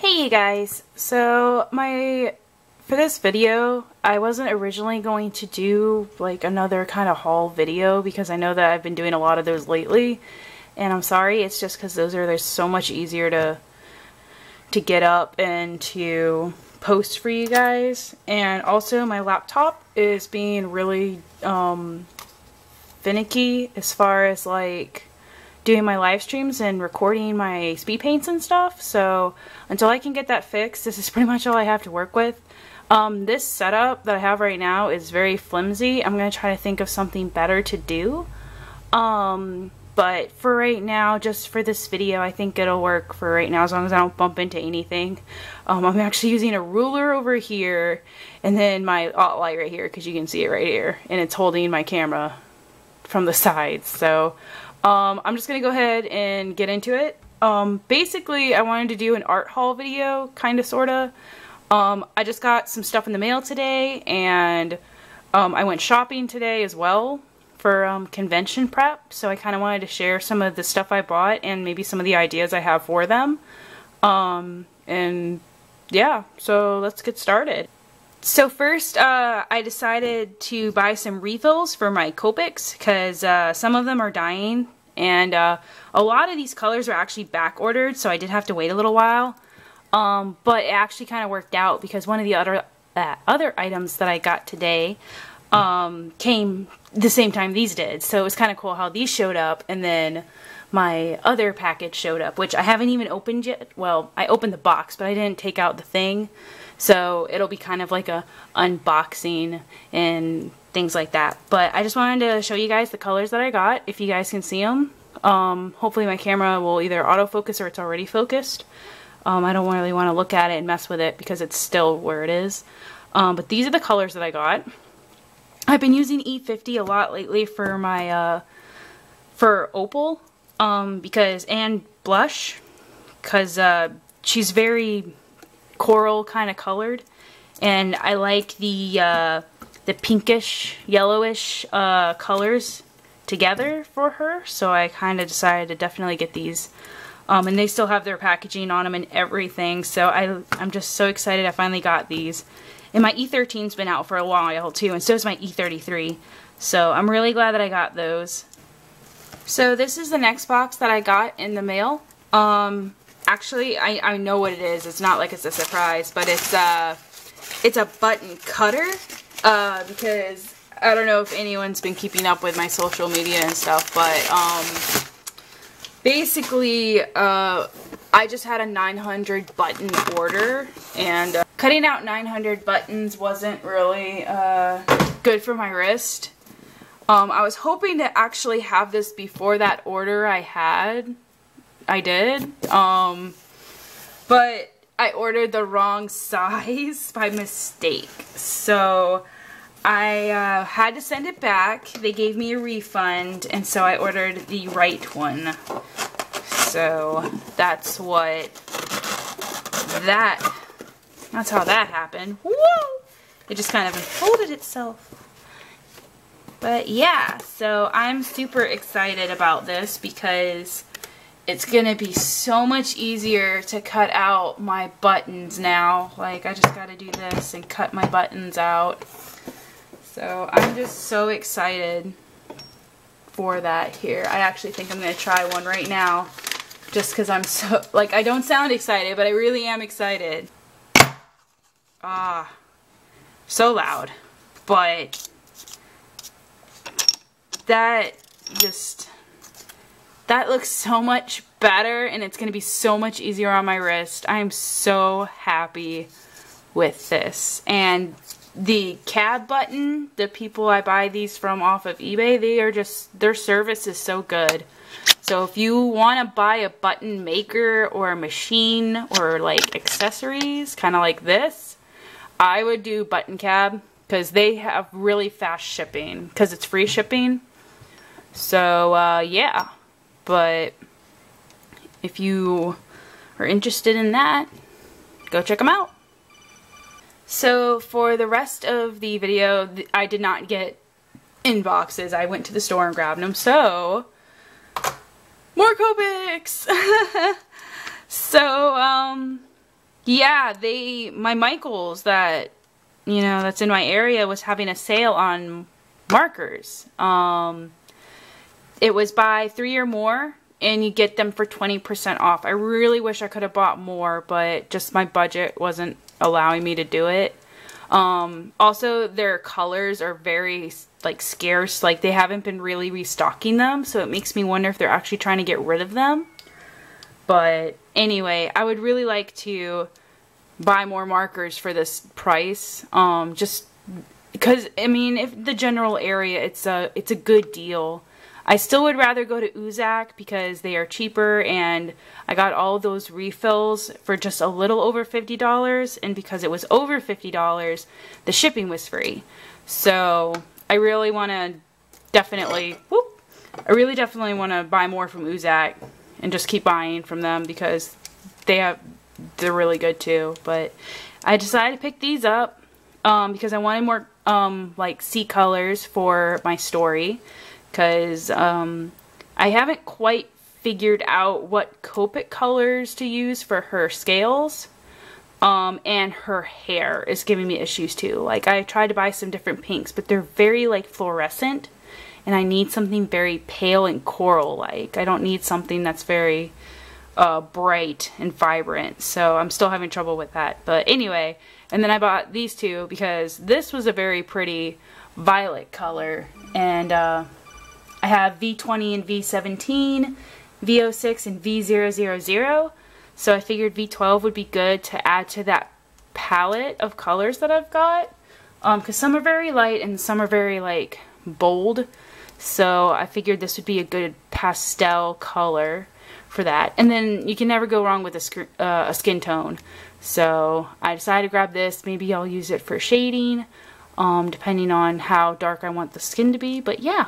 Hey you guys, for this video, I wasn't originally going to do like another kind of haul video because I know that I've been doing a lot of those lately, and I'm sorry, it's just because they're so much easier to get up and to post for you guys. And also my laptop is being really finicky as far as like doing my live streams and recording my speed paints and stuff. So until I can get that fixed, this is pretty much all I have to work with. This setup that I have right now is very flimsy. I'm going to try to think of something better to do. But for right now, just for this video, I think it'll work for right now as long as I don't bump into anything. I'm actually using a ruler over here and then my light right here because you can see it right here. And it's holding my camera from the sides. So I'm just going to go ahead and get into it. Basically, I wanted to do an art haul video, kind of, sort of. I just got some stuff in the mail today, and I went shopping today as well for convention prep, so I kind of wanted to share some of the stuff I bought and maybe some of the ideas I have for them. And yeah, so let's get started. So first, I decided to buy some refills for my Copics because some of them are dying, and a lot of these colors are actually back ordered, so I did have to wait a little while. But it actually kind of worked out because one of the other items that I got today came the same time these did, so it was kind of cool how these showed up, and then my other package showed up, which I haven't even opened yet. Well, I opened the box, but I didn't take out the thing. So it'll be kind of like a unboxing and things like that. But I just wanted to show you guys the colors that I got, if you guys can see them. Hopefully my camera will either autofocus or it's already focused. I don't really want to look at it and mess with it because it's still where it is. But these are the colors that I got. I've been using E50 a lot lately for my for Opal and blush because she's very coral kind of colored, and I like the pinkish yellowish colors together for her, so I kind of decided to definitely get these, and they still have their packaging on them and everything, so I'm just so excited I finally got these. And my E13's been out for a while too, and so is my E33, so I'm really glad that I got those. So this is the next box that I got in the mail. Actually, I know what it is. It's not like it's a surprise, but it's a button cutter, because I don't know if anyone's been keeping up with my social media and stuff, but basically, I just had a 900 button order, and cutting out 900 buttons wasn't really good for my wrist. I was hoping to actually have this before that order I did, but I ordered the wrong size by mistake, so I had to send it back. They gave me a refund, and so I ordered the right one. So that's how that happened. Whoa! It just kind of unfolded itself. But yeah, so I'm super excited about this because it's gonna be so much easier to cut out my buttons now. Like, I just gotta do this and cut my buttons out. So I'm just so excited for that here. I actually think I'm gonna try one right now just because I'm so, like, I don't sound excited, but I really am excited. So loud. But that looks so much better, and it's going to be so much easier on my wrist. I am so happy with this. And the cab button, the people I buy these from off of eBay, their service is so good. So if you want to buy a button maker or a machine or like accessories, kind of like this, I would do Button Cab because they have really fast shipping because it's free shipping. So yeah, but if you are interested in that, go check them out. So for the rest of the video, I did not get in boxes. I went to the store and grabbed them. So more Copics. So Yeah, my Michaels that, you know, that's in my area was having a sale on markers. It was buy 3 or more and you get them for 20% off. I really wish I could have bought more, but just my budget wasn't allowing me to do it. Also, their colors are very, like, scarce. Like, they haven't been really restocking them, so it makes me wonder if they're actually trying to get rid of them. But anyway, I would really like to buy more markers for this price. Just because, I mean, if the general area, it's a good deal. I still would rather go to Uzak because they are cheaper, and I got all those refills for just a little over $50, and because it was over $50, the shipping was free. So I really want to definitely want to buy more from Uzak and just keep buying from them because they're really good too. But I decided to pick these up because I wanted more like sea colors for my story. Because I haven't quite figured out what Copic colors to use for her scales. And her hair is giving me issues too. Like, I tried to buy some different pinks, but they're very, like, fluorescent. And I need something very pale and coral-like. I don't need something that's very bright and vibrant. So I'm still having trouble with that. But anyway, and then I bought these two because this was a very pretty violet color. And I have V20 and V17, V06 and V000, so I figured V12 would be good to add to that palette of colors that I've got, because some are very light and some are very, like, bold, so I figured this would be a good pastel color for that. And then you can never go wrong with a skin tone, so I decided to grab this. Maybe I'll use it for shading, depending on how dark I want the skin to be, but yeah.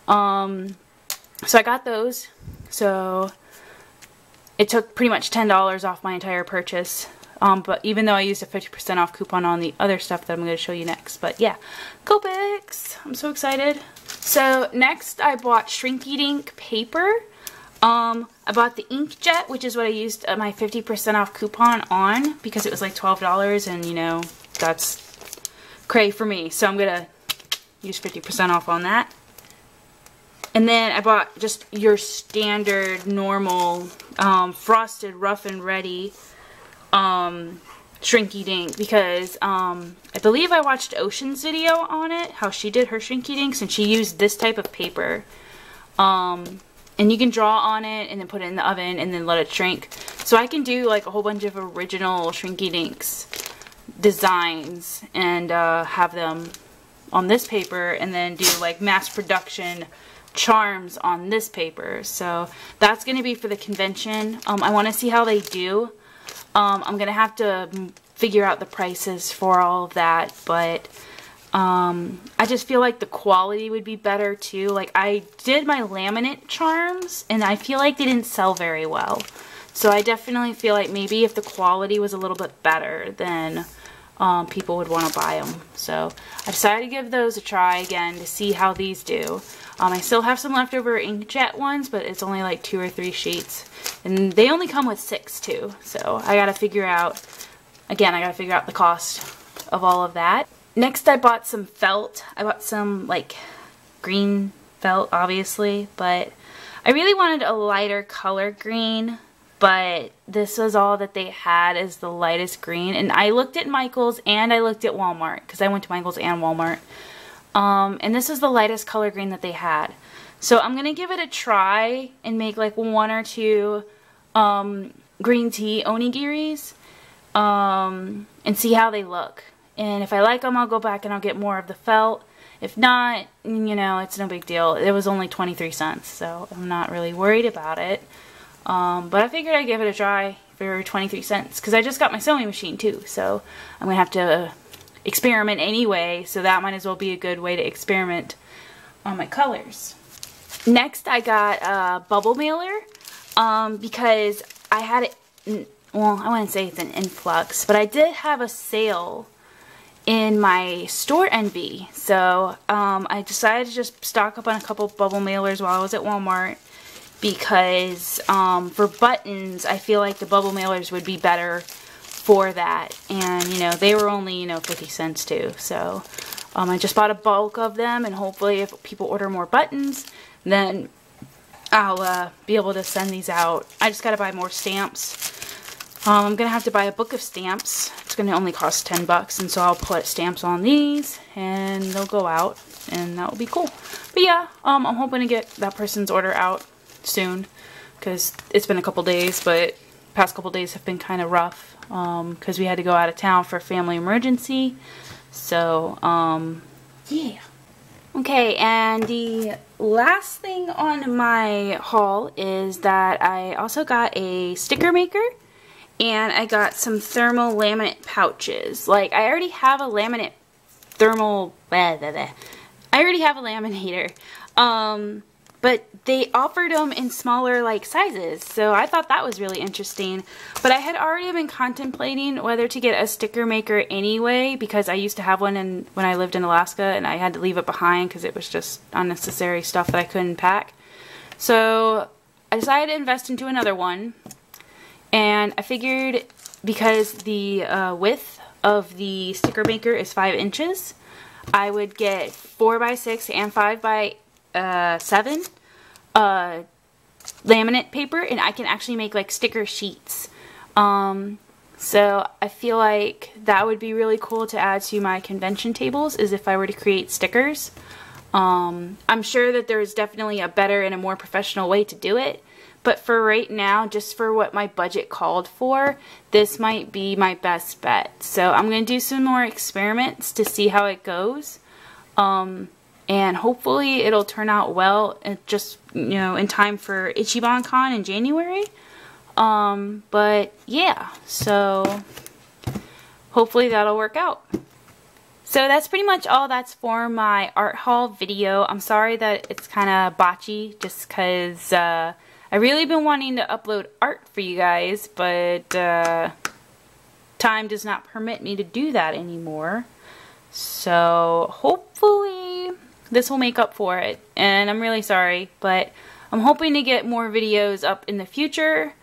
So I got those, so it took pretty much $10 off my entire purchase, but even though I used a 50% off coupon on the other stuff that I'm going to show you next, but yeah, Copics, I'm so excited. So next I bought Shrinky Dink paper. I bought the Inkjet, which is what I used my 50% off coupon on, because it was like $12, and you know, that's cray for me, so I'm going to use 50% off on that. And then I bought just your standard, normal, frosted, rough and ready Shrinky Dink, because I believe I watched Ocean's video on it, how she did her Shrinky Dinks, and she used this type of paper. And you can draw on it and then put it in the oven and then let it shrink. So I can do like a whole bunch of original Shrinky Dinks designs and have them on this paper, and then do like mass production charms on this paper. So that's going to be for the convention. I want to see how they do. I'm going to have to figure out the prices for all of that, but I just feel like the quality would be better too. Like, I did my laminate charms and I feel like they didn't sell very well. So I definitely feel like maybe if the quality was a little bit better, then people would want to buy them. So I decided to give those a try again to see how these do. I still have some leftover Inkjet ones, but it's only like 2 or 3 sheets. And they only come with 6 too. So I gotta figure out, again, I gotta figure out the cost of all of that. Next I bought some felt. I bought some like green felt, obviously, but I really wanted a lighter color green. But this was all that they had, is the lightest green. And I looked at Michael's and I looked at Walmart, because I went to Michael's and Walmart. And this is the lightest color green that they had. So I'm going to give it a try and make like 1 or 2 green tea onigiris and see how they look. And if I like them, I'll go back and I'll get more of the felt. If not, you know, it's no big deal. It was only 23 cents, so I'm not really worried about it. But I figured I'd give it a try for 23 cents, because I just got my sewing machine too, so I'm going to have to experiment anyway, so that might as well be a good way to experiment on my colors. Next I got a bubble mailer, because I had it, well, I wouldn't say it's an influx, but I did have a sale in my store envy, so I decided to just stock up on a couple bubble mailers while I was at Walmart, because for buttons I feel like the bubble mailers would be better for that. And, you know, they were only, you know, 50 cents too. So, I just bought a bulk of them, and hopefully if people order more buttons, then I'll be able to send these out. I just gotta buy more stamps. I'm gonna have to buy a book of stamps. It's gonna only cost 10 bucks, and so I'll put stamps on these, and they'll go out, and that will be cool. But yeah, I'm hoping to get that person's order out soon, because it's been a couple days, but past couple days have been kind of rough, because we had to go out of town for a family emergency. So, yeah. Okay, and the last thing on my haul is that I also got a sticker maker, and I got some thermal laminate pouches. Like, I already have a laminate thermal, I already have a laminator, but they offered them in smaller, like, sizes, so I thought that was really interesting. But I had already been contemplating whether to get a sticker maker anyway, because I used to have one when I lived in Alaska, and I had to leave it behind because it was just unnecessary stuff that I couldn't pack. So I decided to invest into another one, and I figured because the width of the sticker maker is 5 inches, I would get 4x6 and 5x7 laminate paper, and I can actually make like sticker sheets. So I feel like that would be really cool to add to my convention tables, is if I were to create stickers. I'm sure that there's definitely a better and a more professional way to do it, but for right now, just for what my budget called for, this might be my best bet. So I'm going to do some more experiments to see how it goes. And hopefully it'll turn out well, just, you know, in time for Ichiban Con in January. But yeah, so hopefully that'll work out. So that's pretty much all that's for my art haul video. I'm sorry that it's kind of botchy, just because I really been wanting to upload art for you guys, but time does not permit me to do that anymore. So hopefully this will make up for it, and I'm really sorry, but I'm hoping to get more videos up in the future.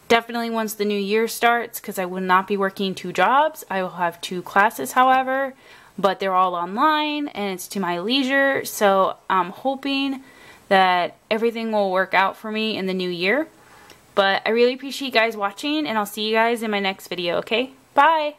Definitely once the new year starts, because I will not be working 2 jobs. I will have 2 classes, however, but they're all online and it's to my leisure, so I'm hoping that everything will work out for me in the new year. But I really appreciate you guys watching, and I'll see you guys in my next video, okay? Bye!